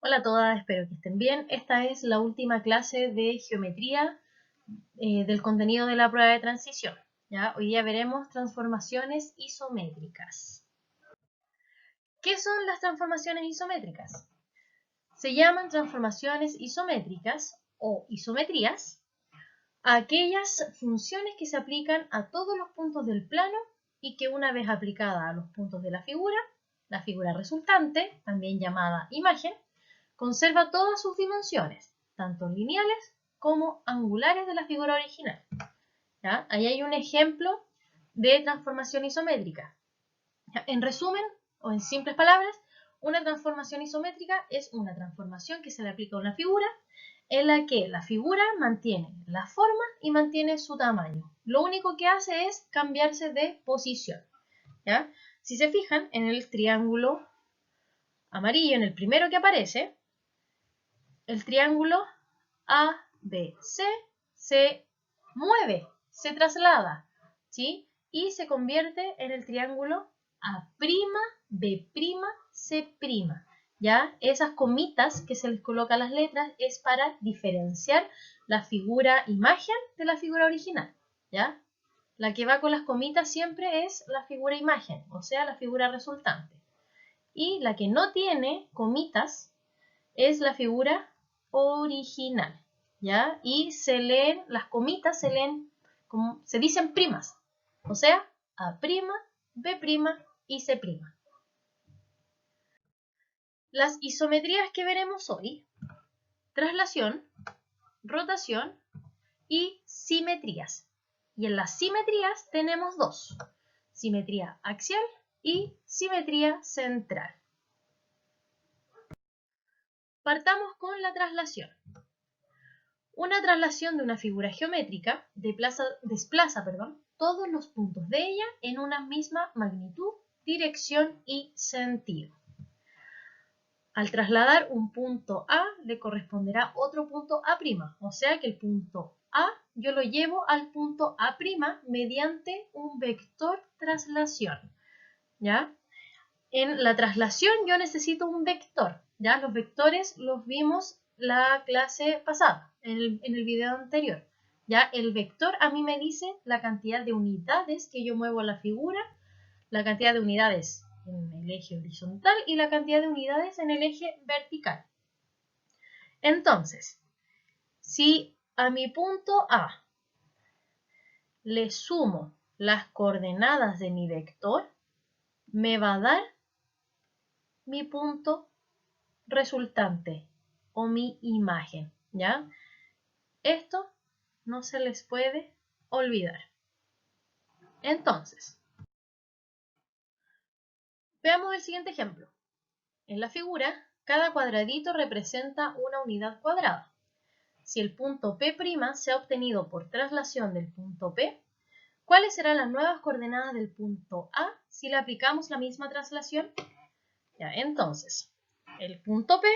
Hola a todas, espero que estén bien. Esta es la última clase de geometría del contenido de la prueba de transición. ¿Ya? Hoy día veremos transformaciones isométricas. ¿Qué son las transformaciones isométricas? Se llaman transformaciones isométricas o isometrías a aquellas funciones que se aplican a todos los puntos del plano y que una vez aplicada a los puntos de la figura resultante, también llamada imagen, conserva todas sus dimensiones, tanto lineales como angulares de la figura original. ¿Ya? Ahí hay un ejemplo de transformación isométrica. ¿Ya? En resumen, o en simples palabras, una transformación isométrica es una transformación que se le aplica a una figura en la que la figura mantiene la forma y mantiene su tamaño. Lo único que hace es cambiarse de posición. ¿Ya? Si se fijan en el triángulo amarillo, en el primero que aparece, el triángulo ABC se mueve, se traslada, ¿sí? Y se convierte en el triángulo A'B'C', ¿ya? Esas comitas que se les colocan las letras es para diferenciar la figura imagen de la figura original, ¿ya? La que va con las comitas siempre es la figura imagen, o sea, la figura resultante. Y la que no tiene comitas es la figura original, ¿ya? Y se leen, las comitas se leen, como se dicen primas, o sea, A', B' y C'. Las isometrías que veremos hoy: traslación, rotación y simetrías. Y en las simetrías tenemos dos: simetría axial y simetría central. Partamos con la traslación. Una traslación de una figura geométrica desplaza todos los puntos de ella en una misma magnitud, dirección y sentido. Al trasladar un punto A le corresponderá otro punto A', o sea que el punto A yo lo llevo al punto A' mediante un vector traslación, ¿ya? En la traslación yo necesito un vector, ¿ya? Los vectores los vimos la clase pasada, en el video anterior. ¿Ya? El vector a mí me dice la cantidad de unidades que yo muevo a la figura, la cantidad de unidades en el eje horizontal y la cantidad de unidades en el eje vertical. Entonces, si a mi punto A le sumo las coordenadas de mi vector, me va a dar mi punto resultante o mi imagen, ¿ya? Esto no se les puede olvidar. Entonces, veamos el siguiente ejemplo. En la figura, cada cuadradito representa una unidad cuadrada. Si el punto P' se ha obtenido por traslación del punto P, ¿cuáles serán las nuevas coordenadas del punto A si le aplicamos la misma traslación? Ya, entonces, el punto P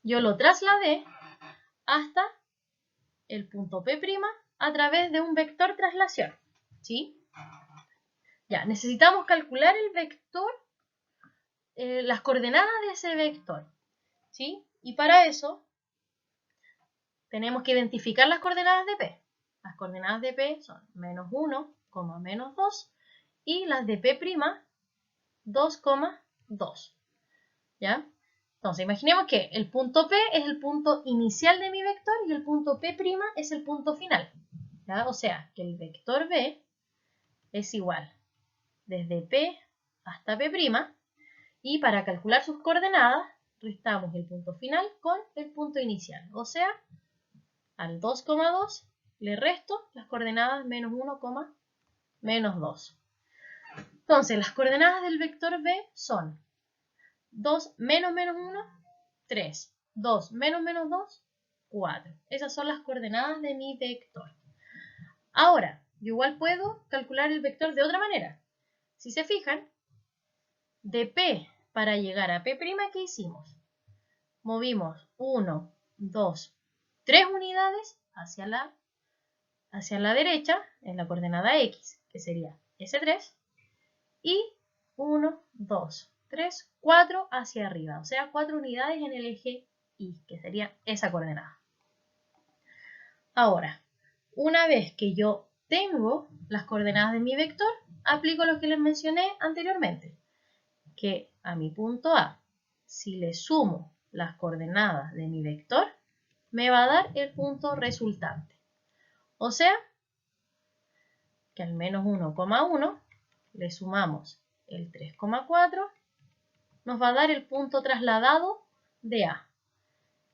yo lo trasladé hasta el punto P' a través de un vector traslación, ¿sí? Ya, necesitamos calcular el vector, las coordenadas de ese vector, ¿sí? Y para eso tenemos que identificar las coordenadas de P. Las coordenadas de P son menos 1, menos 2 y las de P', 2, 2. ¿Ya? Entonces, imaginemos que el punto P es el punto inicial de mi vector y el punto P' es el punto final. ¿Ya? O sea, que el vector B es igual desde P hasta P', y para calcular sus coordenadas restamos el punto final con el punto inicial. O sea, al 2, 2 le resto las coordenadas menos 1, menos 2. Entonces, las coordenadas del vector B son 2 menos 1, 3. 2 menos 2, 4. Esas son las coordenadas de mi vector. Ahora, yo igual puedo calcular el vector de otra manera. Si se fijan, de P para llegar a P', ¿qué hicimos? Movimos 1, 2, 3 unidades hacia la derecha en la coordenada X, que sería S3, y 1, 2, 3, 4 hacia arriba, o sea, 4 unidades en el eje Y, que sería esa coordenada. Ahora, una vez que yo tengo las coordenadas de mi vector, aplico lo que les mencioné anteriormente, que a mi punto A, si le sumo las coordenadas de mi vector, me va a dar el punto resultante. O sea, que al menos 1,1 le sumamos el 3,4, nos va a dar el punto trasladado de A.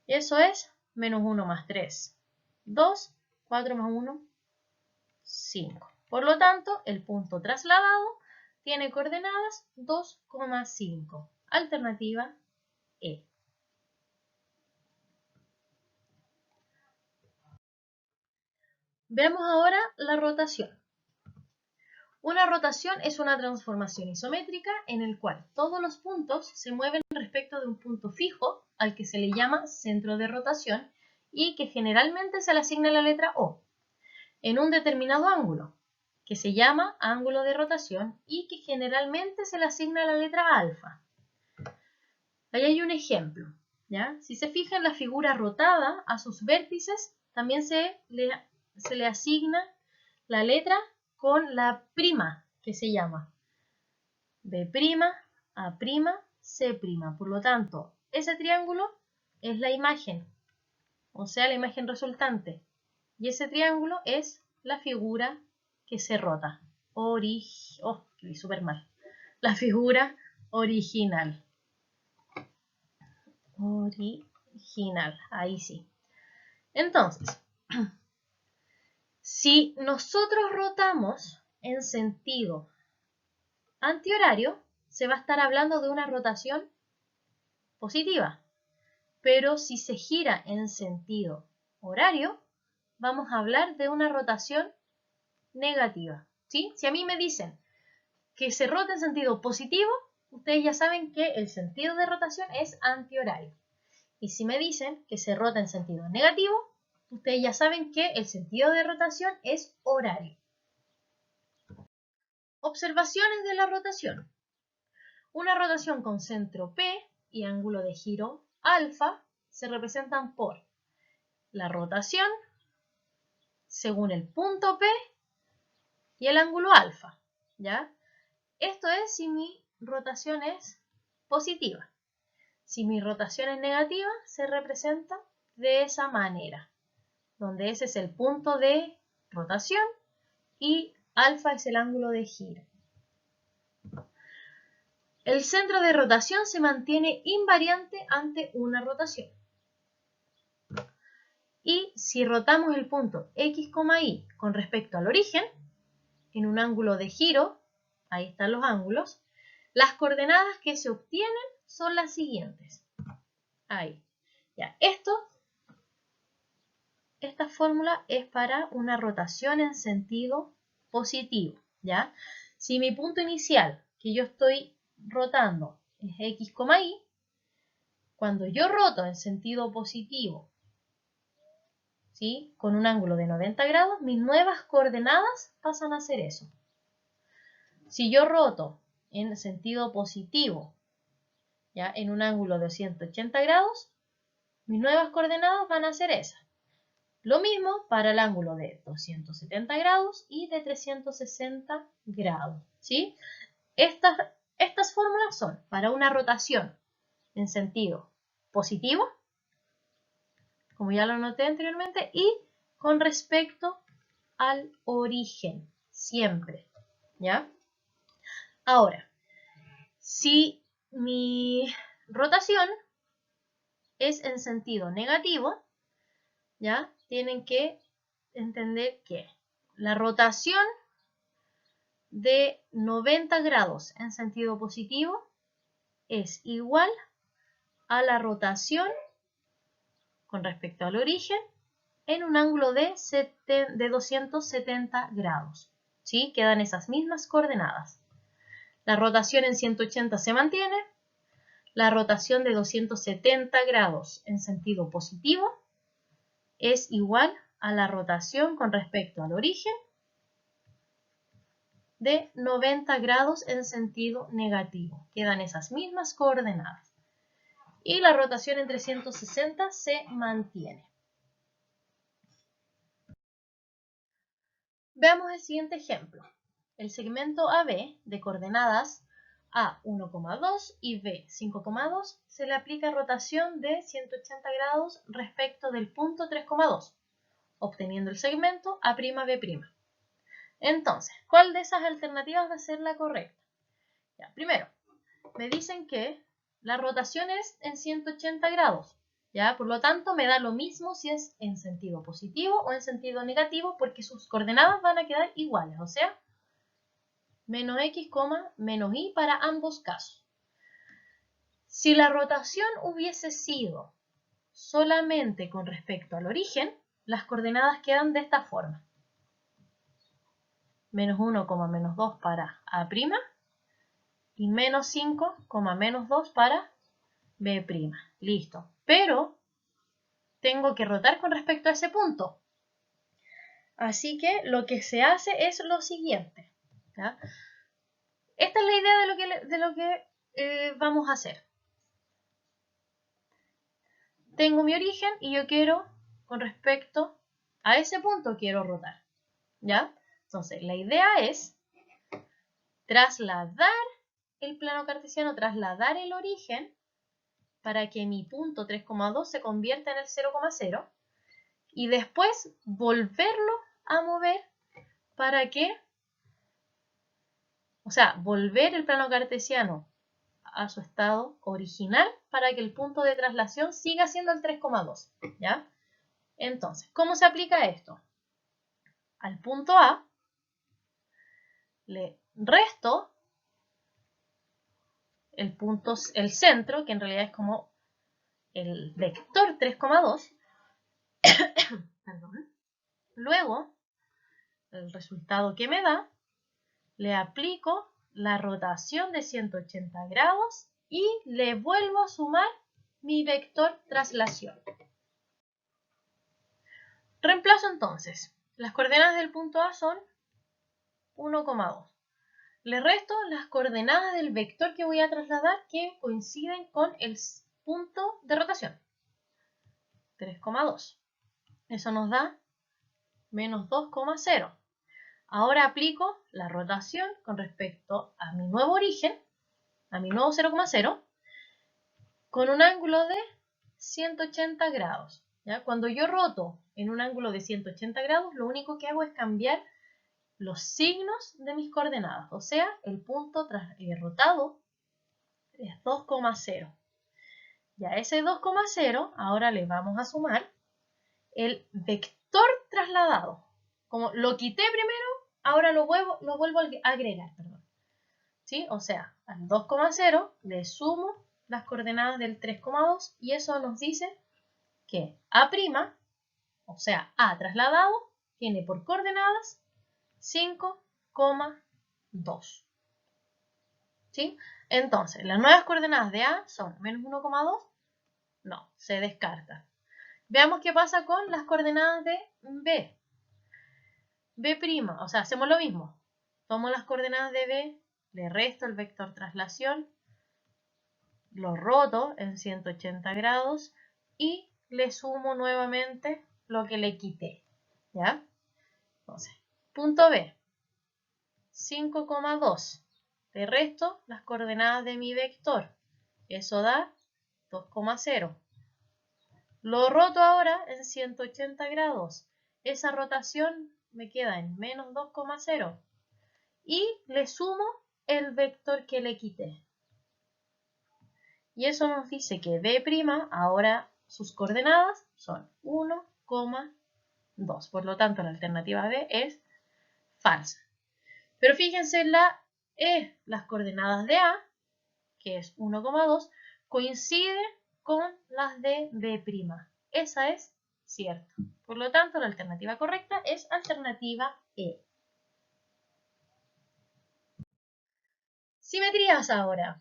Eso es menos 1 más 3, 2, 4 más 1, 5. Por lo tanto, el punto trasladado tiene coordenadas 2,5. Alternativa E. Veamos ahora la rotación. Una rotación es una transformación isométrica en el cual todos los puntos se mueven respecto de un punto fijo al que se le llama centro de rotación y que generalmente se le asigna la letra O en un determinado ángulo, que se llama ángulo de rotación y que generalmente se le asigna la letra alfa. Ahí hay un ejemplo, ¿ya? Si se fija en la figura rotada, a sus vértices también se le asigna la letra con la prima, que se llama B', A', C'. Por lo tanto, ese triángulo es la imagen, o sea, la imagen resultante. Y ese triángulo es la figura que se rota. Súper mal. La figura original. Ahí sí. Entonces, si nosotros rotamos en sentido antihorario, se va a estar hablando de una rotación positiva. Pero si se gira en sentido horario, vamos a hablar de una rotación negativa. ¿Sí? Si a mí me dicen que se rota en sentido positivo, ustedes ya saben que el sentido de rotación es antihorario. Y si me dicen que se rota en sentido negativo, ustedes ya saben que el sentido de rotación es horario. Observaciones de la rotación. Una rotación con centro P y ángulo de giro alfa se representan por la rotación según el punto P y el ángulo alfa, ¿ya? Esto es si mi rotación es positiva. Si mi rotación es negativa, se representa de esa manera, donde ese es el punto de rotación y alfa es el ángulo de giro. El centro de rotación se mantiene invariante ante una rotación. Y si rotamos el punto X, Y con respecto al origen, en un ángulo de giro, ahí están los ángulos, las coordenadas que se obtienen son las siguientes. Ahí. Ya, esta fórmula es para una rotación en sentido positivo, ¿ya? Si mi punto inicial, que yo estoy rotando, es X, Y, cuando yo roto en sentido positivo, ¿sí? Con un ángulo de 90 grados, mis nuevas coordenadas pasan a ser eso. Si yo roto en sentido positivo, ¿ya? En un ángulo de 180 grados, mis nuevas coordenadas van a ser esas. Lo mismo para el ángulo de 270 grados y de 360 grados, ¿sí? Estas fórmulas son para una rotación en sentido positivo, como ya lo noté anteriormente, y con respecto al origen, siempre, ¿ya? Ahora, si mi rotación es en sentido negativo, ¿ya? Tienen que entender que la rotación de 90 grados en sentido positivo es igual a la rotación con respecto al origen en un ángulo de 270 grados. ¿Sí? Quedan esas mismas coordenadas. La rotación en 180 se mantiene. La rotación de 270 grados en sentido positivo es igual a la rotación con respecto al origen de 90 grados en sentido negativo. Quedan esas mismas coordenadas. Y la rotación en 360 se mantiene. Veamos el siguiente ejemplo. El segmento AB de coordenadas A 1,2 y B 5,2 se le aplica rotación de 180 grados respecto del punto 3,2, obteniendo el segmento A'B'. Entonces, ¿cuál de esas alternativas va a ser la correcta? Ya, primero, me dicen que la rotación es en 180 grados. ¿Ya? Por lo tanto, me da lo mismo si es en sentido positivo o en sentido negativo, porque sus coordenadas van a quedar iguales, o sea, menos x, menos y para ambos casos. Si la rotación hubiese sido solamente con respecto al origen, las coordenadas quedan de esta forma. Menos 1, menos 2 para A' y menos 5, menos 2 para B'. Listo. Pero tengo que rotar con respecto a ese punto. Así que lo que se hace es lo siguiente. ¿Ya? Esta es la idea de lo que vamos a hacer. Tengo mi origen y yo quiero, con respecto a ese punto, quiero rotar. ¿Ya? Entonces, la idea es trasladar el plano cartesiano, trasladar el origen para que mi punto 3,2 se convierta en el 0,0 y después volverlo a mover para que, o sea, volver el plano cartesiano a su estado original para que el punto de traslación siga siendo el 3,2, ¿ya? Entonces, ¿cómo se aplica esto? Al punto A le resto el centro, que en realidad es como el vector 3,2, luego, el resultado que me da, le aplico la rotación de 180 grados y le vuelvo a sumar mi vector traslación. Reemplazo entonces. Las coordenadas del punto A son 1,2. Le resto las coordenadas del vector que voy a trasladar que coinciden con el punto de rotación. 3,2. Eso nos da menos 2,0. Ahora aplico la rotación con respecto a mi nuevo origen, a mi nuevo 0,0, con un ángulo de 180 grados. ¿Ya? Cuando yo roto en un ángulo de 180 grados, lo único que hago es cambiar los signos de mis coordenadas. O sea, el punto rotado es 2,0. Y a ese 2,0 ahora le vamos a sumar el vector trasladado. Como lo quité primero, ahora lo vuelvo a agregar. Perdón. ¿Sí? O sea, al 2,0 le sumo las coordenadas del 3,2 y eso nos dice que A', o sea, A trasladado, tiene por coordenadas 5,2. ¿Sí? Entonces, las nuevas coordenadas de A son menos 1,2. No, se descarta. Veamos qué pasa con las coordenadas de B. B', o sea, hacemos lo mismo. Tomo las coordenadas de B, le resto el vector traslación, lo roto en 180 grados y le sumo nuevamente lo que le quité. ¿Ya? Entonces, punto B, 5,2. Le resto las coordenadas de mi vector. Eso da 2,0. Lo roto ahora en 180 grados. Esa rotación me queda en menos 2,0. Y le sumo el vector que le quité. Y eso nos dice que B' ahora sus coordenadas son 1,2. Por lo tanto, la alternativa B es falsa. Pero fíjense la E, las coordenadas de A, que es 1,2, coinciden con las de B'. Esa es cierta. Por lo tanto, la alternativa correcta es alternativa E. Simetrías ahora.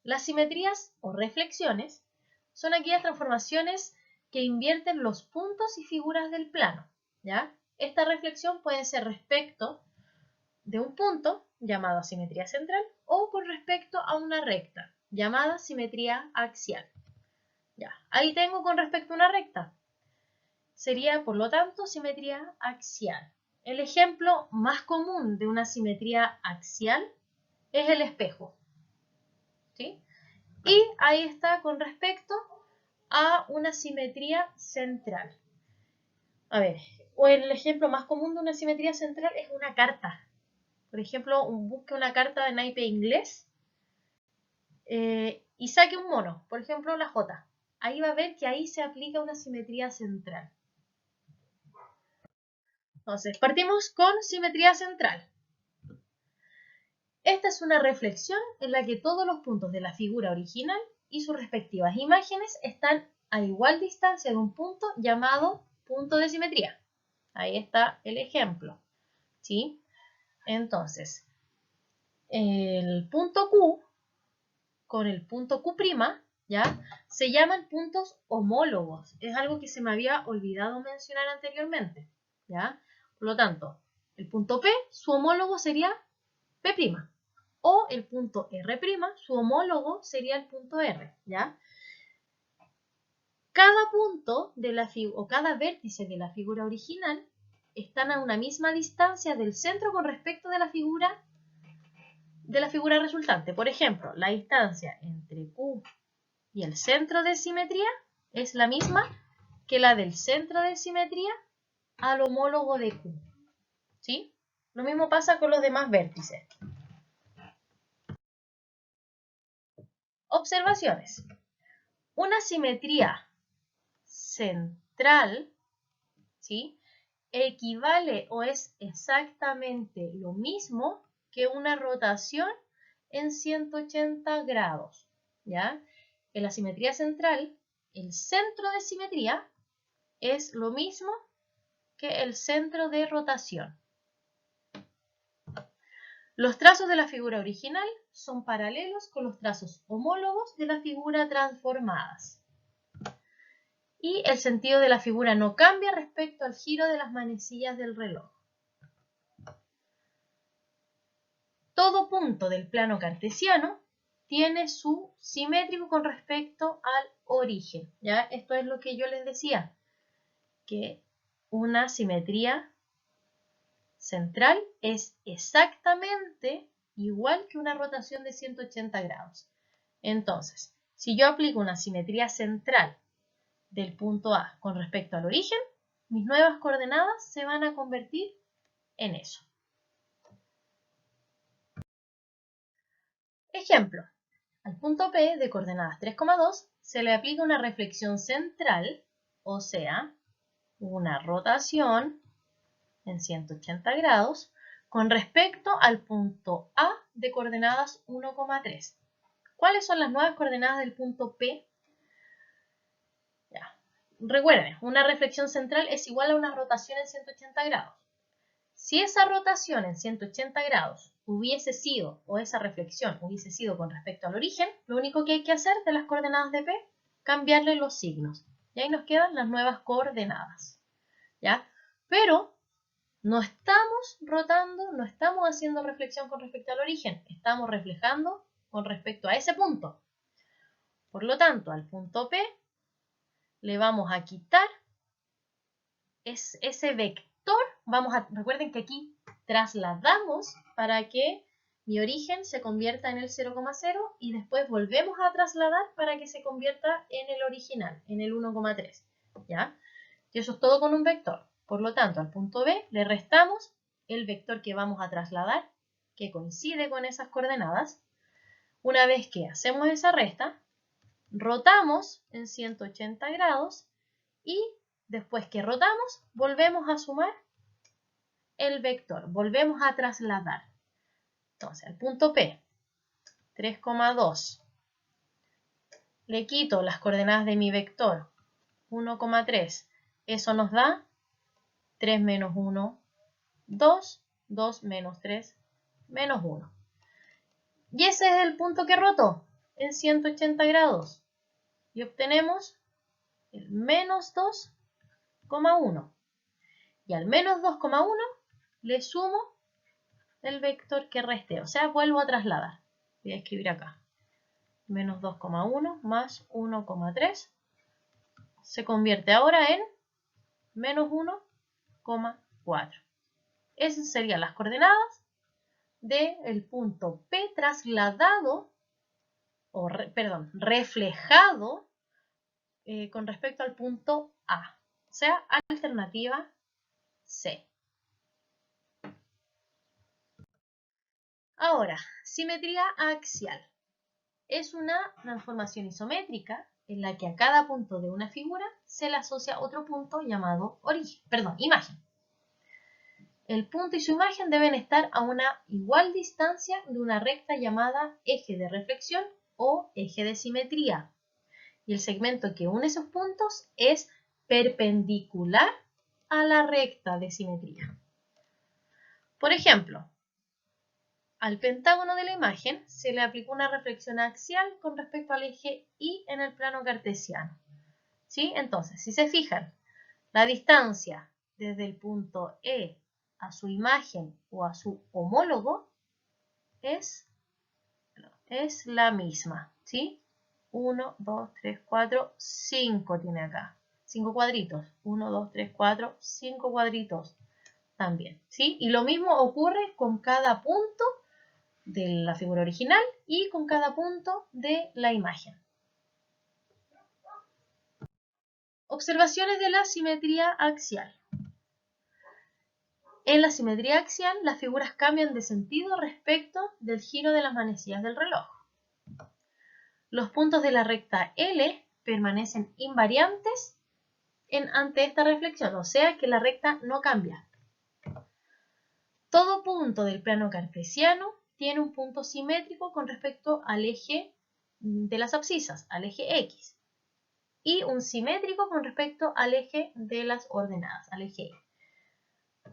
Las simetrías o reflexiones son aquellas transformaciones que invierten los puntos y figuras del plano. ¿Ya? Esta reflexión puede ser respecto de un punto, llamado simetría central, o con respecto a una recta, llamada simetría axial. Ya, ahí tengo con respecto a una recta. Sería, por lo tanto, simetría axial. El ejemplo más común de una simetría axial es el espejo, ¿sí? Y ahí está con respecto a una simetría central. A ver, o el ejemplo más común de una simetría central es una carta. Por ejemplo, busque una carta de naipe inglés y saque un mono, por ejemplo la J. Ahí va a ver que ahí se aplica una simetría central. Entonces, partimos con simetría central. Esta es una reflexión en la que todos los puntos de la figura original y sus respectivas imágenes están a igual distancia de un punto llamado punto de simetría. Ahí está el ejemplo, ¿sí? Entonces, el punto Q con el punto Q', ¿ya? Se llaman puntos homólogos. Es algo que se me había olvidado mencionar anteriormente, ¿ya? Por lo tanto, el punto P, su homólogo sería P'. O el punto R', su homólogo sería el punto R, ¿ya? Cada punto de la o cada vértice de la figura original están a una misma distancia del centro con respecto de la figura resultante. Por ejemplo, la distancia entre Q y el centro de simetría es la misma que la del centro de simetría al homólogo de Q, ¿sí? Lo mismo pasa con los demás vértices. Observaciones. Una simetría central, ¿sí?, equivale o es exactamente lo mismo que una rotación en 180 grados, ¿ya? En la simetría central, el centro de simetría es lo mismo que el centro de rotación. Los trazos de la figura original son paralelos con los trazos homólogos de la figura transformadas. Y el sentido de la figura no cambia respecto al giro de las manecillas del reloj. Todo punto del plano cartesiano tiene su simétrico con respecto al origen, ¿ya? Esto es lo que yo les decía, que una simetría central es exactamente igual que una rotación de 180 grados. Entonces, si yo aplico una simetría central del punto A con respecto al origen, mis nuevas coordenadas se van a convertir en eso. Ejemplo, al punto P de coordenadas 3,2 se le aplica una reflexión central, o sea, una rotación en 180 grados, con respecto al punto A de coordenadas 1,3. ¿Cuáles son las nuevas coordenadas del punto P? Ya. Recuerden, una reflexión central es igual a una rotación en 180 grados. Si esa rotación en 180 grados hubiese sido, o esa reflexión hubiese sido con respecto al origen, lo único que hay que hacer de las coordenadas de P, cambiarle los signos. Y ahí nos quedan las nuevas coordenadas, ¿ya? Pero no estamos rotando, no estamos haciendo reflexión con respecto al origen, estamos reflejando con respecto a ese punto. Por lo tanto, al punto P le vamos a quitar ese vector. Recuerden que aquí trasladamos para que mi origen se convierta en el 0,0 y después volvemos a trasladar para que se convierta en el original, en el 1,3, ¿ya? Y eso es todo con un vector. Por lo tanto, al punto B le restamos el vector que vamos a trasladar, que coincide con esas coordenadas. Una vez que hacemos esa resta, rotamos en 180 grados y después que rotamos, volvemos a sumar el vector, volvemos a trasladar. Entonces, al punto P, 3,2, le quito las coordenadas de mi vector, 1,3, eso nos da 3 menos 1, 2, 2 menos 3, menos 1. Y ese es el punto que roto en 180 grados. Y obtenemos el menos 2,1. Y al menos 2,1 le sumo el vector que resté. O sea, vuelvo a trasladar. Voy a escribir acá. Menos 2,1 más 1,3 se convierte ahora en menos 1,4. Esas serían las coordenadas del punto P trasladado, reflejado con respecto al punto A. O sea, alternativa C. Ahora, simetría axial. Es una transformación isométrica en la que a cada punto de una figura se le asocia otro punto llamado imagen. El punto y su imagen deben estar a una igual distancia de una recta llamada eje de reflexión o eje de simetría. Y el segmento que une esos puntos es perpendicular a la recta de simetría. Por ejemplo, al pentágono de la imagen se le aplicó una reflexión axial con respecto al eje Y en el plano cartesiano. ¿Sí? Entonces, si se fijan, la distancia desde el punto E a su imagen o a su homólogo es la misma. ¿Sí? 1, 2, 3, 4, 5 tiene acá. 5 cuadritos. 1, 2, 3, 4, 5 cuadritos también. ¿Sí? Y lo mismo ocurre con cada punto de la figura original y con cada punto de la imagen. Observaciones de la simetría axial. En la simetría axial, las figuras cambian de sentido respecto del giro de las manecillas del reloj. Los puntos de la recta L permanecen invariantes ante esta reflexión, o sea que la recta no cambia. Todo punto del plano cartesiano tiene un punto simétrico con respecto al eje de las abscisas, al eje X, y un simétrico con respecto al eje de las ordenadas, al eje Y.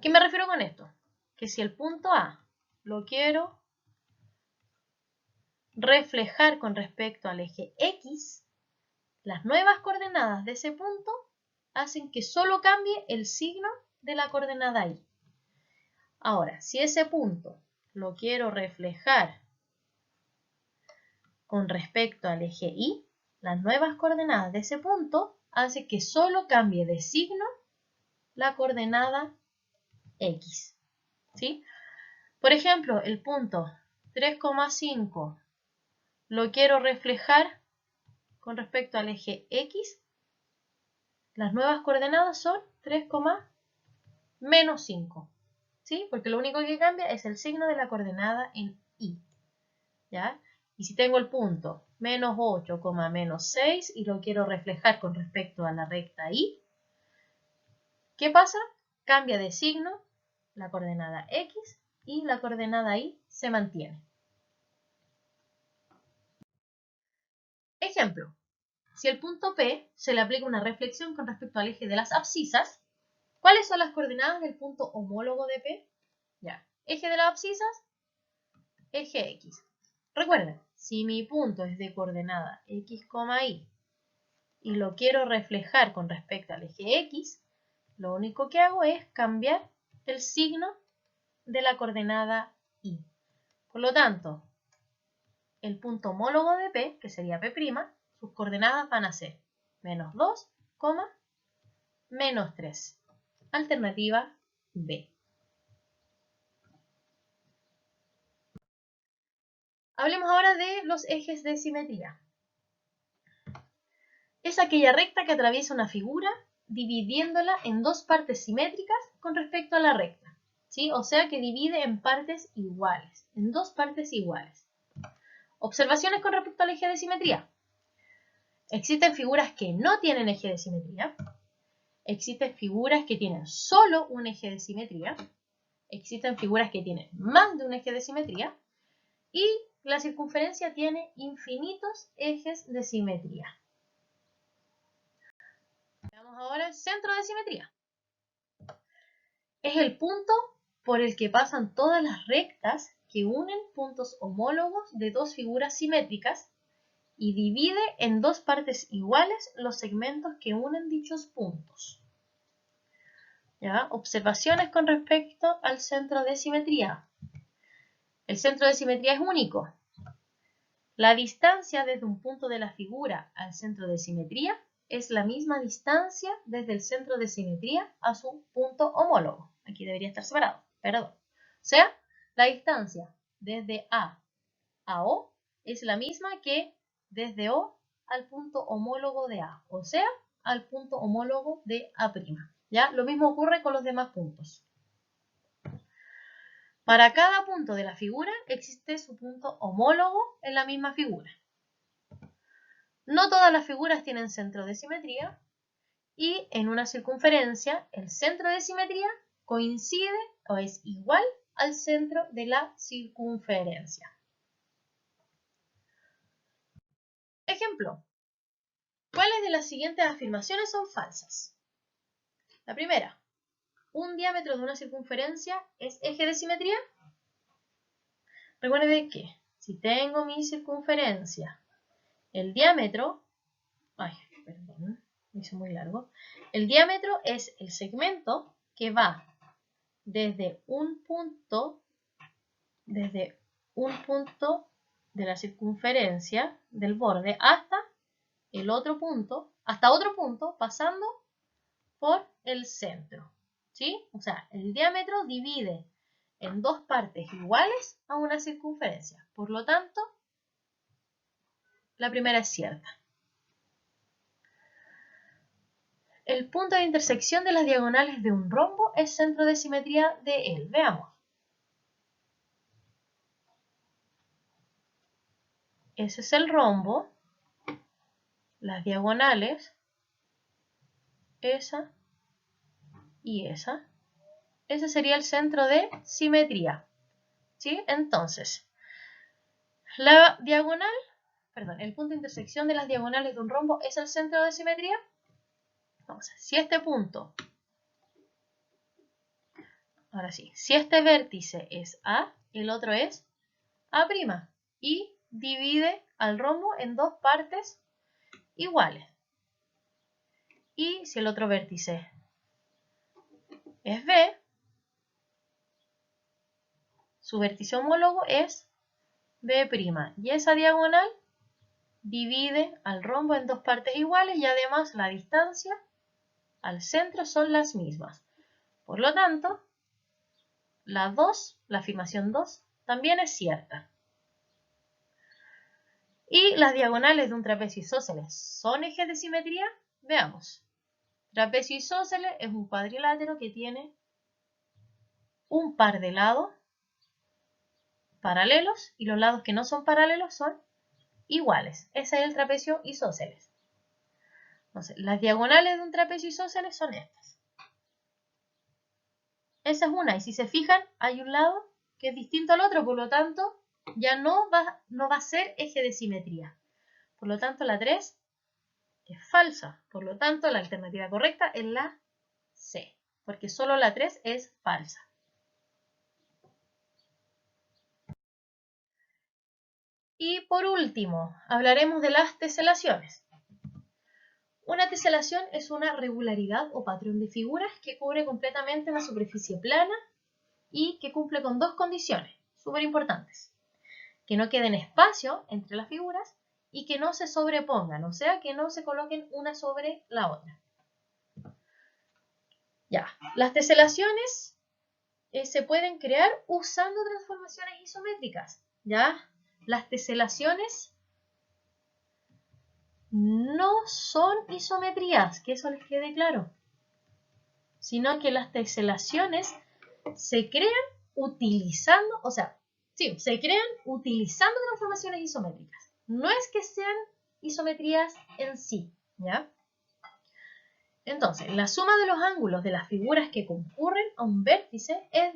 ¿Qué me refiero con esto? Que si el punto A lo quiero reflejar con respecto al eje X, las nuevas coordenadas de ese punto hacen que solo cambie el signo de la coordenada Y. Ahora, si ese punto lo quiero reflejar con respecto al eje Y, las nuevas coordenadas de ese punto hacen que solo cambie de signo la coordenada X. ¿Sí? Por ejemplo, el punto 3,5 lo quiero reflejar con respecto al eje X. Las nuevas coordenadas son 3, menos 5. ¿Sí? Porque lo único que cambia es el signo de la coordenada en Y. ¿Ya? Y si tengo el punto menos 8, menos 6 y lo quiero reflejar con respecto a la recta Y, ¿qué pasa? Cambia de signo la coordenada X y la coordenada Y se mantiene. Ejemplo, si el punto P se le aplica una reflexión con respecto al eje de las abscisas, ¿cuáles son las coordenadas del punto homólogo de P? Ya, eje de las abscisas, eje X. Recuerden, si mi punto es de coordenada X, Y lo quiero reflejar con respecto al eje X, lo único que hago es cambiar el signo de la coordenada Y. Por lo tanto, el punto homólogo de P, que sería P', sus coordenadas van a ser menos 2, menos 3. Alternativa B. Hablemos ahora de los ejes de simetría. Es aquella recta que atraviesa una figura dividiéndola en dos partes simétricas con respecto a la recta. ¿Sí? O sea que divide en partes iguales, en dos partes iguales. Observaciones con respecto al eje de simetría. Existen figuras que no tienen eje de simetría. Existen figuras que tienen solo un eje de simetría. Existen figuras que tienen más de un eje de simetría. Y la circunferencia tiene infinitos ejes de simetría. Veamos ahora el centro de simetría. Es el punto por el que pasan todas las rectas que unen puntos homólogos de dos figuras simétricas y divide en dos partes iguales los segmentos que unen dichos puntos. ¿Ya? Observaciones con respecto al centro de simetría. El centro de simetría es único. La distancia desde un punto de la figura al centro de simetría es la misma distancia desde el centro de simetría a su punto homólogo. Aquí debería estar separado, perdón. O sea, la distancia desde A a O es la misma que desde O al punto homólogo de A, o sea, al punto homólogo de A'. ¿Ya? Lo mismo ocurre con los demás puntos. Para cada punto de la figura existe su punto homólogo en la misma figura. No todas las figuras tienen centro de simetría y en una circunferencia el centro de simetría coincide o es igual al centro de la circunferencia. Ejemplo. ¿Cuáles de las siguientes afirmaciones son falsas? La primera. ¿Un diámetro de una circunferencia es eje de simetría? Recuerden que si tengo mi circunferencia, el diámetro, perdón, me hice muy largo. El diámetro es el segmento que va desde un punto de la circunferencia del borde hasta otro punto, pasando por el centro. ¿Sí? O sea, el diámetro divide en dos partes iguales a una circunferencia. Por lo tanto, la primera es cierta. El punto de intersección de las diagonales de un rombo es centro de simetría de él. Veamos. Ese es el rombo. Las diagonales, esa y esa. Ese sería el centro de simetría. ¿Sí? Entonces, el punto de intersección de las diagonales de un rombo es el centro de simetría. Entonces, si este punto, ahora sí, si este vértice es A, el otro es A' y divide al rombo en dos partes iguales. Y si el otro vértice es B, su vértice homólogo es B'. Y esa diagonal divide al rombo en dos partes iguales y además la distancia al centro son las mismas. Por lo tanto, la afirmación 2, también es cierta. ¿Y las diagonales de un trapecio isósceles son ejes de simetría? Veamos. Trapecio isósceles es un cuadrilátero que tiene un par de lados paralelos y los lados que no son paralelos son iguales. Ese es el trapecio isósceles. Entonces, las diagonales de un trapecio isósceles son estas. Esa es una, y si se fijan, hay un lado que es distinto al otro, por lo tanto, ya no va a ser eje de simetría. Por lo tanto, la 3 es falsa. Por lo tanto, la alternativa correcta es la C, porque solo la 3 es falsa. Y por último, hablaremos de las teselaciones. Una teselación es una regularidad o patrón de figuras que cubre completamente una superficie plana y que cumple con dos condiciones súper importantes. Que no queden espacio entre las figuras y que no se sobrepongan, o sea, que no se coloquen una sobre la otra. Ya, las teselaciones se pueden crear usando transformaciones isométricas. Ya, las teselaciones no son isometrías, que eso les quede claro, sino que las teselaciones se crean utilizando, se crean utilizando transformaciones isométricas. No es que sean isometrías en sí, ¿ya? Entonces, la suma de los ángulos de las figuras que concurren a un vértice es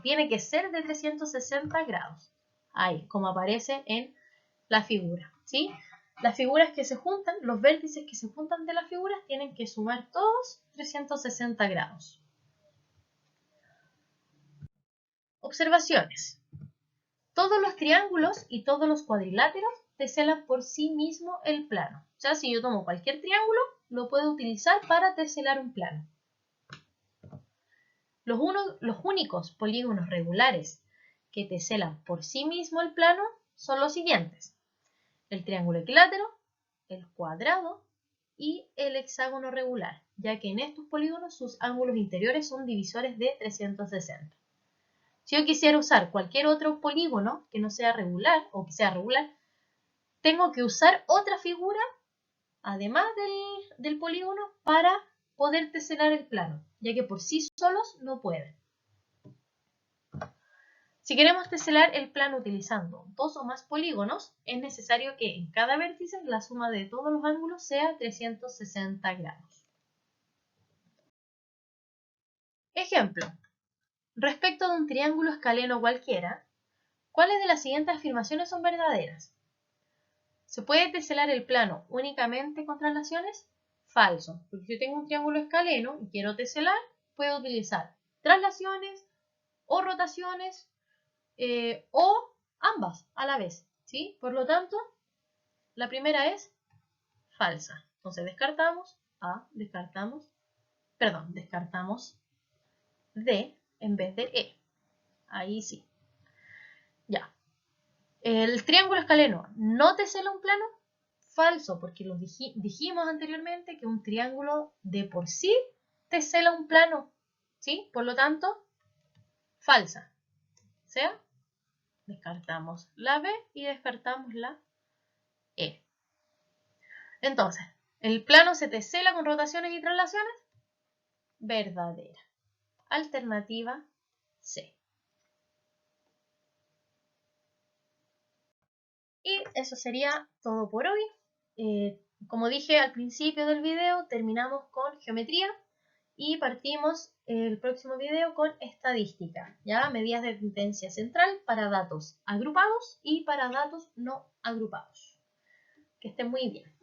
tiene que ser de 360 grados. Ahí, como aparece en la figura, ¿sí? Las figuras que se juntan, los vértices que se juntan de las figuras tienen que sumar todos 360 grados. Observaciones. Todos los triángulos y todos los cuadriláteros teselan por sí mismo el plano. O sea, si yo tomo cualquier triángulo, lo puedo utilizar para teselar un plano. Los únicos polígonos regulares que teselan por sí mismo el plano son los siguientes: el triángulo equilátero, el cuadrado y el hexágono regular, ya que en estos polígonos sus ángulos interiores son divisores de 360. Si yo quisiera usar cualquier otro polígono que no sea regular o que sea regular, tengo que usar otra figura, además del polígono, para poder teselar el plano, ya que por sí solos no pueden. Si queremos teselar el plano utilizando dos o más polígonos, es necesario que en cada vértice la suma de todos los ángulos sea 360 grados. Ejemplo. Respecto de un triángulo escaleno cualquiera, ¿cuáles de las siguientes afirmaciones son verdaderas? ¿Se puede teselar el plano únicamente con traslaciones? Falso, porque si yo tengo un triángulo escaleno y quiero teselar, puedo utilizar traslaciones o rotaciones o ambas a la vez, ¿sí? Por lo tanto, la primera es falsa. Entonces descartamos A, descartamos D en vez de E. Ahí sí. Ya. ¿El triángulo escaleno no tesela un plano? Falso, porque lo dijimos anteriormente que un triángulo de por sí tesela un plano, ¿sí? Por lo tanto, falsa. O sea, descartamos la B y descartamos la E. Entonces, ¿el plano se tesela con rotaciones y traslaciones? Verdadera. Alternativa C. Y eso sería todo por hoy. Como dije al principio del video, terminamos con geometría y partimos el próximo video con estadística, ¿ya? Medidas de tendencia central para datos agrupados y para datos no agrupados. Que estén muy bien.